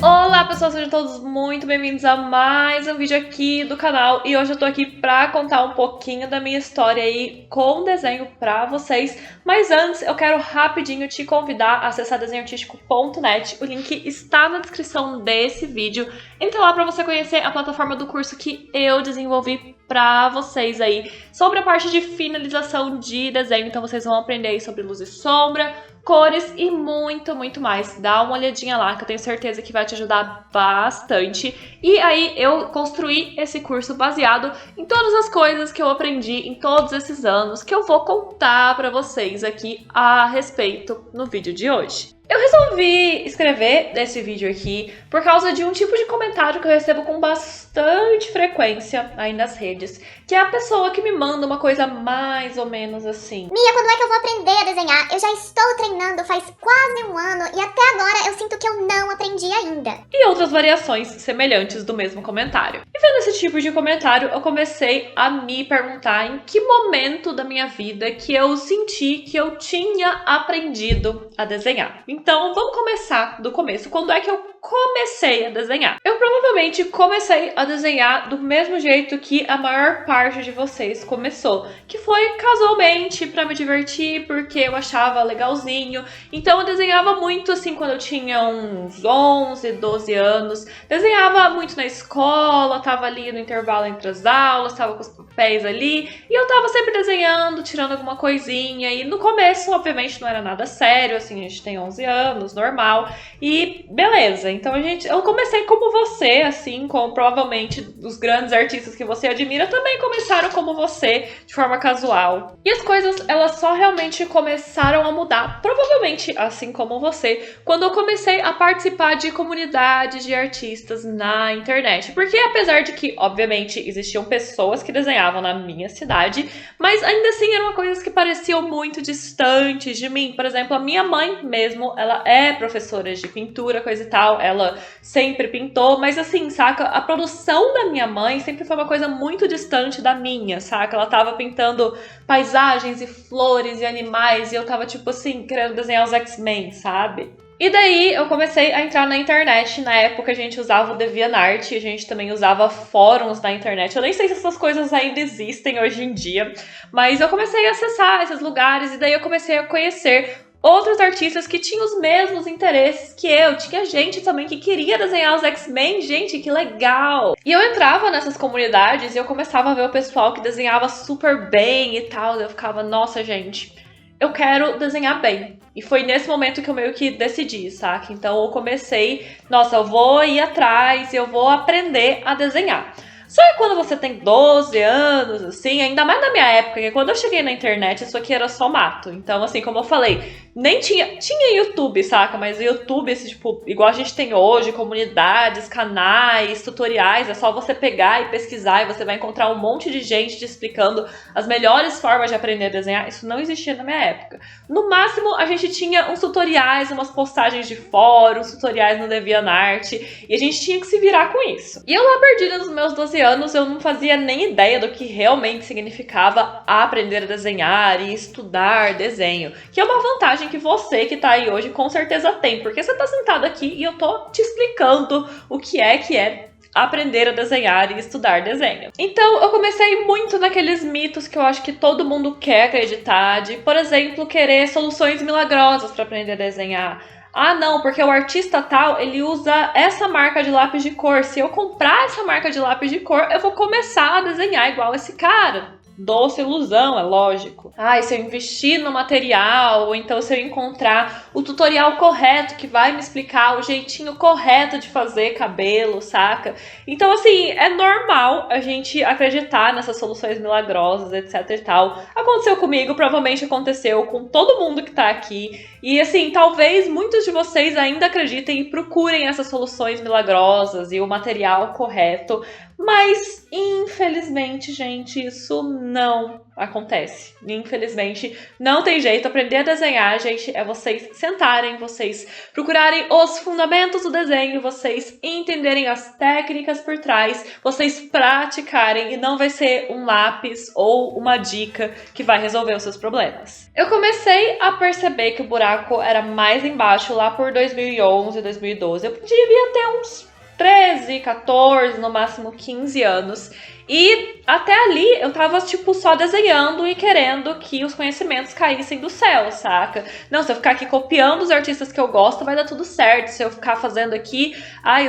Olá pessoal, sejam todos muito bem-vindos a mais um vídeo aqui do canal e hoje eu tô aqui pra contar um pouquinho da minha história aí com desenho pra vocês, mas antes eu quero rapidinho te convidar a acessar desenhoartistico.net, o link está na descrição desse vídeo, entra lá pra você conhecer a plataforma do curso que eu desenvolvi pra vocês aí sobre a parte de finalização de desenho, então vocês vão aprender aí sobre luz e sombra, cores e muito mais. Dá uma olhadinha lá que eu tenho certeza que vai te ajudar bastante. E aí eu construí esse curso baseado em todas as coisas que eu aprendi em todos esses anos que eu vou contar pra vocês aqui a respeito no vídeo de hoje. Eu resolvi escrever esse vídeo aqui por causa de um tipo de comentário que eu recebo com bastante frequência aí nas redes, que é a pessoa que me manda uma coisa mais ou menos assim: Mia, quando é que eu vou aprender a desenhar? Eu já estou treinando faz quase um ano e até agora eu sinto que eu não aprendi ainda. E outras variações semelhantes do mesmo comentário. E vendo esse tipo de comentário, eu comecei a me perguntar em que momento da minha vida que eu senti que eu tinha aprendido a desenhar. Então, vamos começar do começo. Quando é que eu comecei a desenhar? Eu provavelmente comecei a desenhar do mesmo jeito que a maior parte de vocês começou, que foi casualmente pra me divertir, porque eu achava legalzinho. Então eu desenhava muito assim quando eu tinha uns 11, 12 anos. Desenhava muito na escola, tava ali no intervalo entre as aulas, tava com os papéis ali, e eu tava sempre desenhando, tirando alguma coisinha. E no começo, obviamente, não era nada sério, assim, a gente tem 11 anos, normal, e beleza. Então eu comecei como você, assim, como provavelmente os grandes artistas que você admira também começaram como você, de forma casual. E as coisas, elas só realmente começaram a mudar, provavelmente assim como você, quando eu comecei a participar de comunidades de artistas na internet. Porque apesar de que, obviamente, existiam pessoas que desenhavam na minha cidade, mas ainda assim eram coisas que pareciam muito distantes de mim. Por exemplo, a minha mãe mesmo, ela é professora de pintura, coisa e tal, ela sempre pintou, mas assim, saca, a produção da minha mãe sempre foi uma coisa muito distante da minha, saca? Ela tava pintando paisagens e flores e animais e eu tava tipo assim, querendo desenhar os X-Men, sabe? E daí eu comecei a entrar na internet. Na época a gente usava o DeviantArt, a gente também usava fóruns na internet. Eu nem sei se essas coisas ainda existem hoje em dia, mas eu comecei a acessar esses lugares e daí eu comecei a conhecer outros artistas que tinham os mesmos interesses que eu. Tinha gente também que queria desenhar os X-Men, gente, que legal! E eu entrava nessas comunidades e eu começava a ver o pessoal que desenhava super bem e tal. E eu ficava, nossa, gente, eu quero desenhar bem. E foi nesse momento que eu meio que decidi, saca? Então eu comecei, nossa, eu vou ir atrás e eu vou aprender a desenhar. Só que quando você tem 12 anos, assim, ainda mais na minha época, que quando eu cheguei na internet, isso aqui era só mato. Então, assim, como eu falei, nem tinha YouTube, saca? Mas o YouTube, esse, tipo, igual a gente tem hoje, comunidades, canais, tutoriais, é só você pegar e pesquisar e você vai encontrar um monte de gente te explicando as melhores formas de aprender a desenhar. Isso não existia na minha época. No máximo, a gente tinha uns tutoriais, umas postagens de fóruns, tutoriais no DeviantArt, e a gente tinha que se virar com isso. E eu lá perdida nos meus 12 anos, eu não fazia nem ideia do que realmente significava aprender a desenhar e estudar desenho, que é uma vantagem que você que tá aí hoje com certeza tem, porque você tá sentado aqui e eu tô te explicando o que é aprender a desenhar e estudar desenho. Então eu comecei muito naqueles mitos que eu acho que todo mundo quer acreditar, de, por exemplo, querer soluções milagrosas para aprender a desenhar. Ah, não, porque o artista tal, ele usa essa marca de lápis de cor. Se eu comprar essa marca de lápis de cor, eu vou começar a desenhar igual esse cara. Doce ilusão, é lógico. E se eu investir no material, ou então se eu encontrar o tutorial correto que vai me explicar o jeitinho correto de fazer cabelo, saca? Então, assim, é normal a gente acreditar nessas soluções milagrosas, etc e tal. Aconteceu comigo, provavelmente aconteceu com todo mundo que tá aqui. E, assim, talvez muitos de vocês ainda acreditem e procurem essas soluções milagrosas e o material correto. Mas, infelizmente, gente, isso não acontece. Infelizmente, não tem jeito. Aprender a desenhar, gente, é vocês sentarem, vocês procurarem os fundamentos do desenho, vocês entenderem as técnicas por trás, vocês praticarem, e não vai ser um lápis ou uma dica que vai resolver os seus problemas. Eu comecei a perceber que o buraco era mais embaixo lá por 2011, 2012. Eu devia ter uns 13, 14, no máximo 15 anos. E até ali eu tava, tipo, só desenhando e querendo que os conhecimentos caíssem do céu, saca? Não, se eu ficar aqui copiando os artistas que eu gosto, vai dar tudo certo. Se eu ficar fazendo aqui,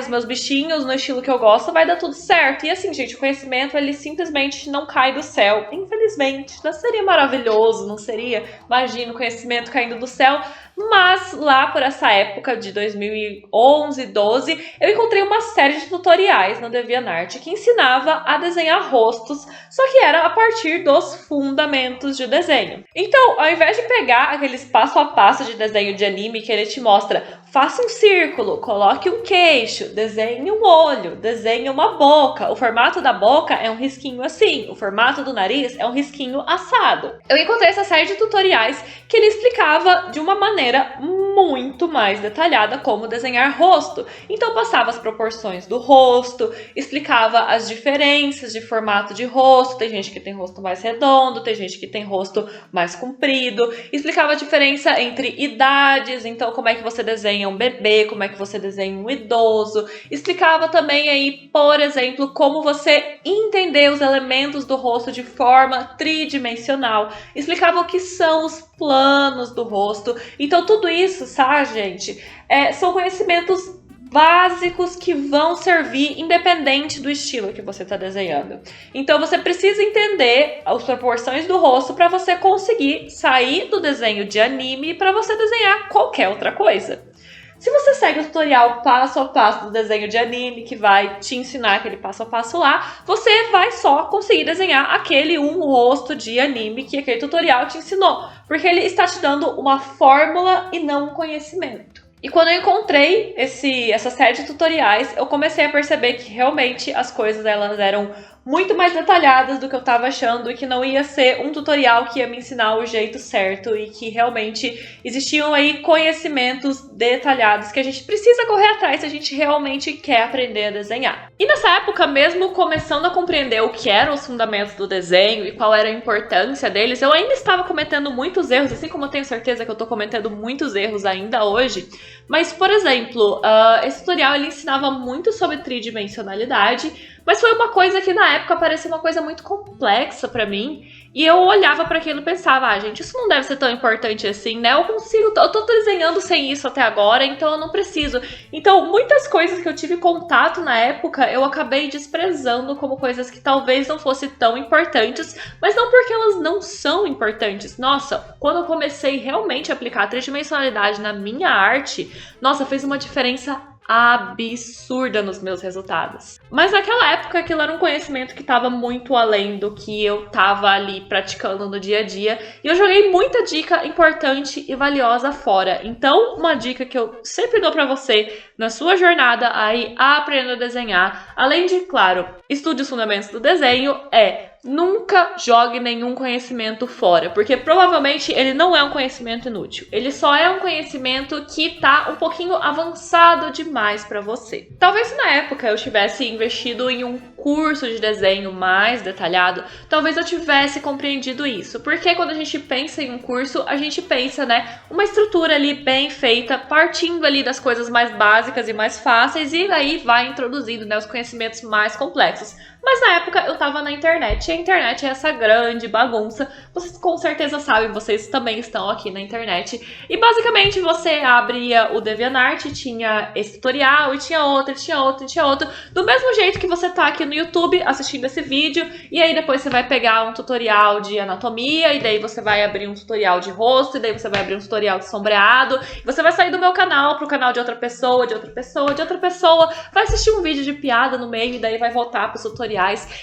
os meus bichinhos no estilo que eu gosto, vai dar tudo certo. E assim, gente, o conhecimento, ele simplesmente não cai do céu. Infelizmente, não seria maravilhoso, não seria? Imagina o conhecimento caindo do céu. Mas lá por essa época de 2011, 12, eu encontrei uma série de tutoriais no DeviantArt que ensinava a desenhar rostos, só que era a partir dos fundamentos de desenho. Então, ao invés de pegar aqueles passo a passo de desenho de anime que ele te mostra, faça um círculo, coloque um queixo, desenhe um olho, desenhe uma boca. O formato da boca é um risquinho assim, o formato do nariz é um risquinho assado. Eu encontrei essa série de tutoriais que ele explicava de uma maneira muito mais detalhada como desenhar rosto. Então passava as proporções do rosto, explicava as diferenças de formato de rosto. Tem gente que tem rosto mais redondo, tem gente que tem rosto mais comprido. Explicava a diferença entre idades, então como é que você desenha um bebê, como é que você desenha um idoso. Explicava também aí, por exemplo, como você entender os elementos do rosto de forma tridimensional. Explicava o que são os planos do rosto. Então tudo isso, sabe, gente, são conhecimentos básicos que vão servir independente do estilo que você está desenhando. Então você precisa entender as proporções do rosto para você conseguir sair do desenho de anime para você desenhar qualquer outra coisa. Se você segue o tutorial passo a passo do desenho de anime, que vai te ensinar aquele passo a passo lá, você vai só conseguir desenhar aquele rosto de anime que aquele tutorial te ensinou, porque ele está te dando uma fórmula e não um conhecimento. E quando eu encontrei essa série de tutoriais, eu comecei a perceber que realmente as coisas elas eram muito mais detalhadas do que eu estava achando e que não ia ser um tutorial que ia me ensinar o jeito certo e que realmente existiam aí conhecimentos detalhados que a gente precisa correr atrás se a gente realmente quer aprender a desenhar. E nessa época, mesmo começando a compreender o que eram os fundamentos do desenho e qual era a importância deles, eu ainda estava cometendo muitos erros, assim como eu tenho certeza que eu estou cometendo muitos erros ainda hoje. Mas, por exemplo, esse tutorial ele ensinava muito sobre tridimensionalidade, mas foi uma coisa que na época parecia uma coisa muito complexa pra mim. E eu olhava pra aquilo e pensava, gente, isso não deve ser tão importante assim, né? Eu tô desenhando sem isso até agora, então eu não preciso. Então, muitas coisas que eu tive contato na época, eu acabei desprezando como coisas que talvez não fossem tão importantes, mas não porque elas não são importantes. Nossa, quando eu comecei realmente a aplicar a tridimensionalidade na minha arte, nossa, fez uma diferença absurda nos meus resultados. Mas naquela época aquilo era um conhecimento que estava muito além do que eu estava ali praticando no dia a dia, e eu joguei muita dica importante e valiosa fora. Então, uma dica que eu sempre dou para você na sua jornada aí aprendendo a desenhar, além de, claro, estude os fundamentos do desenho, nunca jogue nenhum conhecimento fora, porque provavelmente ele não é um conhecimento inútil. Ele só é um conhecimento que tá um pouquinho avançado demais para você. Talvez se na época eu tivesse investido em um curso de desenho mais detalhado, talvez eu tivesse compreendido isso. Porque quando a gente pensa em um curso, a gente pensa, uma estrutura ali bem feita, partindo ali das coisas mais básicas e mais fáceis, e aí vai introduzindo, os conhecimentos mais complexos. Mas na época eu tava na internet, e a internet é essa grande bagunça. Vocês com certeza sabem, vocês também estão aqui na internet. E basicamente você abria o DeviantArt, tinha esse tutorial, e tinha outro, do mesmo jeito que você tá aqui no YouTube assistindo esse vídeo, e aí depois você vai pegar um tutorial de anatomia, e daí você vai abrir um tutorial de rosto, e daí você vai abrir um tutorial de sombreado, e você vai sair do meu canal pro canal de outra pessoa, vai assistir um vídeo de piada no meio, e daí vai voltar pros tutoriais.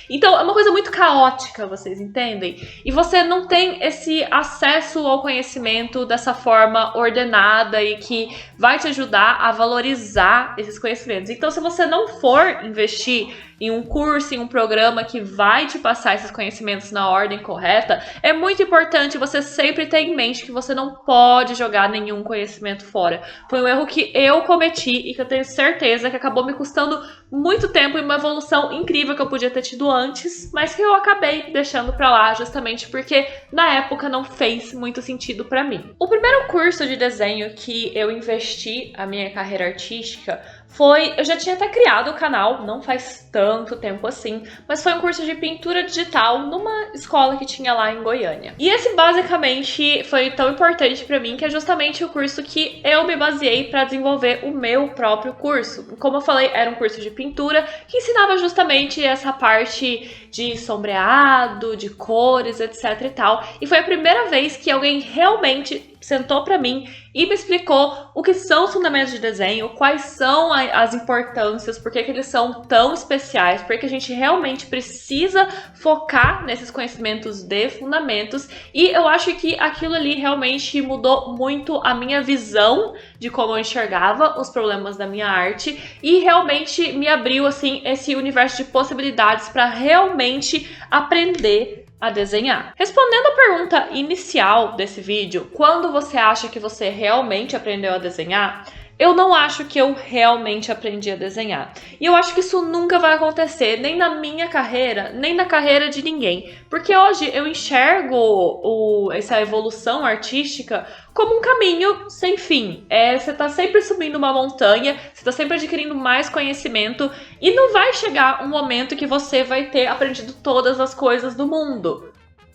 Então é uma coisa muito caótica, vocês entendem? E você não não tem esse acesso ao conhecimento dessa forma ordenada e que vai te ajudar a valorizar esses conhecimentos. Então, se você não for investir em um curso, em um programa que vai te passar esses conhecimentos na ordem correta, é muito importante você sempre ter em mente que você não pode jogar nenhum conhecimento fora. Foi um erro que eu cometi e que eu tenho certeza que acabou me custando muito tempo e uma evolução incrível que eu podia ter tido antes, mas que eu acabei deixando pra lá justamente porque na época não fez muito sentido pra mim. O primeiro curso de desenho que eu investi a minha carreira artística foi... Eu já tinha até criado o canal, não faz tanto tempo assim, mas foi um curso de pintura digital numa escola que tinha lá em Goiânia. E esse basicamente foi tão importante pra mim que é justamente o curso que eu me baseei pra desenvolver o meu próprio curso. Como eu falei, era um curso de pintura que ensinava justamente essa parte de sombreado, de cores, etc e tal. E foi a primeira vez que alguém realmente sentou pra mim e me explicou o que são os fundamentos de desenho, quais são as importâncias, por que eles são tão especiais, porque a gente realmente precisa focar nesses conhecimentos de fundamentos. E eu acho que aquilo ali realmente mudou muito a minha visão de como eu enxergava os problemas da minha arte e realmente me abriu assim esse universo de possibilidades para realmente aprender a desenhar. Respondendo a pergunta inicial desse vídeo, quando você acha que você realmente aprendeu a desenhar? Eu não acho que eu realmente aprendi a desenhar. E eu acho que isso nunca vai acontecer, nem na minha carreira, nem na carreira de ninguém. Porque hoje eu enxergo essa evolução artística como um caminho sem fim. Você tá sempre subindo uma montanha, você tá sempre adquirindo mais conhecimento e não vai chegar um momento que você vai ter aprendido todas as coisas do mundo.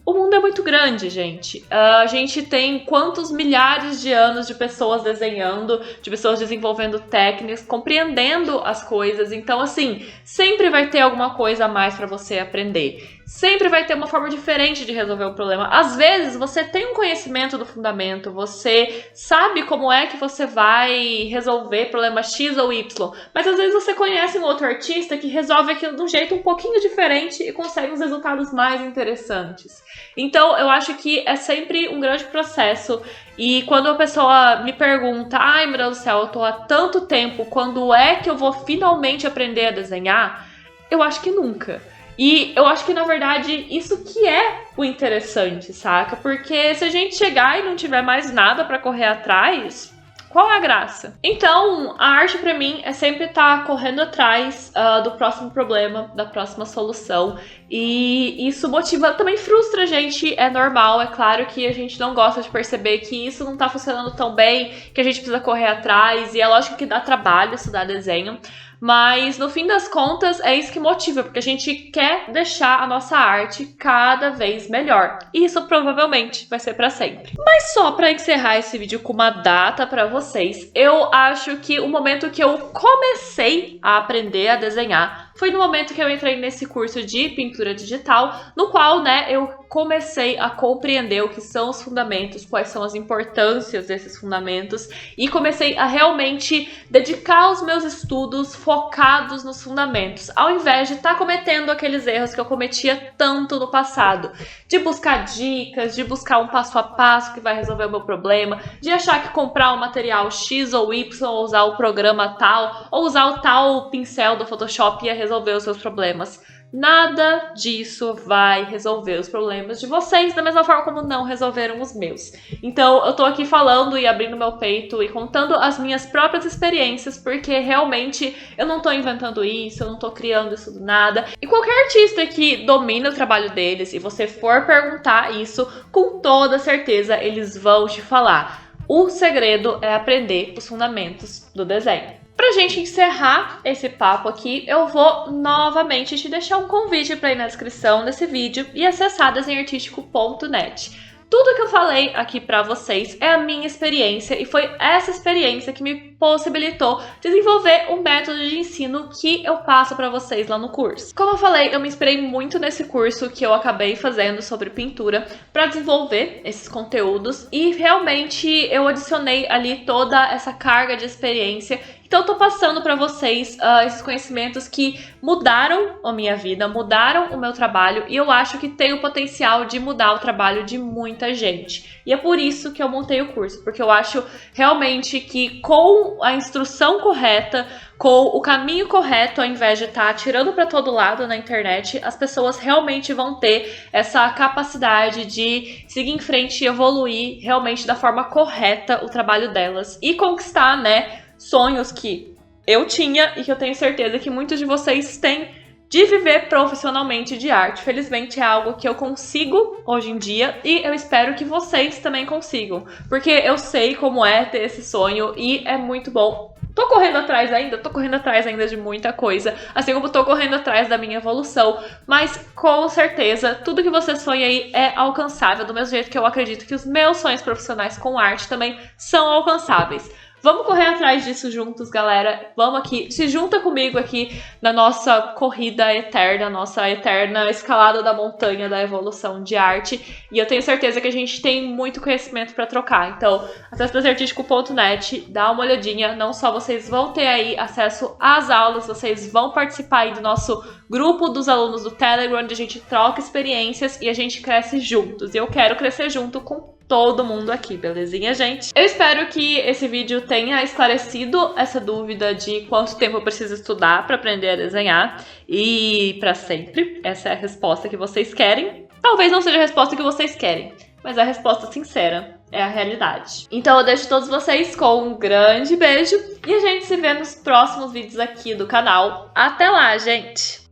O mundo é muito grande, gente. A gente tem quantos milhares de anos de pessoas desenhando, de pessoas desenvolvendo técnicas, compreendendo as coisas. Então, assim, sempre vai ter alguma coisa a mais para você aprender. Sempre vai ter uma forma diferente de resolver o problema. Às vezes, você tem um conhecimento do fundamento, você sabe como é que você vai resolver problema X ou Y, mas às vezes você conhece um outro artista que resolve aquilo de um jeito um pouquinho diferente e consegue uns resultados mais interessantes. Então, eu acho que é sempre um grande processo. E quando a pessoa me pergunta, ai meu Deus do céu, eu tô há tanto tempo, quando é que eu vou finalmente aprender a desenhar? Eu acho que nunca. E eu acho que, na verdade, isso que é o interessante, saca? Porque se a gente chegar e não tiver mais nada pra correr atrás, qual é a graça? Então, a arte pra mim é sempre estar correndo atrás do próximo problema, da próxima solução. E isso motiva, também frustra a gente, é normal. É claro que a gente não gosta de perceber que isso não tá funcionando tão bem, que a gente precisa correr atrás. E é lógico que dá trabalho estudar desenho. Mas, no fim das contas, é isso que motiva, porque a gente quer deixar a nossa arte cada vez melhor. E isso provavelmente vai ser pra sempre. Mas só pra encerrar esse vídeo com uma data pra vocês, eu acho que o momento que eu comecei a aprender a desenhar foi no momento que eu entrei nesse curso de pintura digital, no qual, né, eu comecei a compreender o que são os fundamentos, quais são as importâncias desses fundamentos e comecei a realmente dedicar os meus estudos focados nos fundamentos, ao invés de estar cometendo aqueles erros que eu cometia tanto no passado, de buscar dicas, de buscar um passo a passo que vai resolver o meu problema, de achar que comprar um material X ou Y, ou usar o programa tal, ou usar o tal pincel do Photoshop ia resolver os seus problemas. Nada disso vai resolver os problemas de vocês, da mesma forma como não resolveram os meus. Então, eu tô aqui falando e abrindo meu peito e contando as minhas próprias experiências, porque realmente eu não tô inventando isso, eu não tô criando isso do nada. E qualquer artista que domina o trabalho deles e você for perguntar isso, com toda certeza eles vão te falar. O segredo é aprender os fundamentos do desenho. Pra gente encerrar esse papo aqui, eu vou novamente te deixar um convite para ir na descrição desse vídeo e acessar desenhoartistico.net. Tudo que eu falei aqui pra vocês é a minha experiência e foi essa experiência que me possibilitou desenvolver o método de ensino que eu passo pra vocês lá no curso. Como eu falei, eu me inspirei muito nesse curso que eu acabei fazendo sobre pintura pra desenvolver esses conteúdos e realmente eu adicionei ali toda essa carga de experiência Então eu tô passando pra vocês esses conhecimentos que mudaram a minha vida, mudaram o meu trabalho, e eu acho que tem o potencial de mudar o trabalho de muita gente. E é por isso que eu montei o curso, porque eu acho realmente que com a instrução correta, com o caminho correto, ao invés de estar atirando para todo lado na internet, as pessoas realmente vão ter essa capacidade de seguir em frente e evoluir realmente da forma correta o trabalho delas e conquistar, né, sonhos que eu tinha e que eu tenho certeza que muitos de vocês têm de viver profissionalmente de arte. Felizmente é algo que eu consigo hoje em dia e eu espero que vocês também consigam, porque eu sei como é ter esse sonho e é muito bom. Tô correndo atrás ainda de muita coisa, assim como tô correndo atrás da minha evolução, mas com certeza tudo que você sonha aí é alcançável, do mesmo jeito que eu acredito que os meus sonhos profissionais com arte também são alcançáveis. Vamos correr atrás disso juntos, galera. Vamos aqui, se junta comigo aqui na nossa corrida eterna, nossa eterna escalada da montanha da evolução de arte. E eu tenho certeza que a gente tem muito conhecimento para trocar. Então, acessoartístico.net, dá uma olhadinha. Não só vocês vão ter aí acesso às aulas, vocês vão participar aí do nosso grupo dos alunos do Telegram, onde a gente troca experiências e a gente cresce juntos. E eu quero crescer junto com todo mundo aqui, belezinha, gente? Eu espero que esse vídeo tenha esclarecido essa dúvida de quanto tempo eu preciso estudar para aprender a desenhar e para sempre. Essa é a resposta que vocês querem. Talvez não seja a resposta que vocês querem, mas é a resposta sincera, é a realidade. Então eu deixo todos vocês com um grande beijo e a gente se vê nos próximos vídeos aqui do canal. Até lá, gente!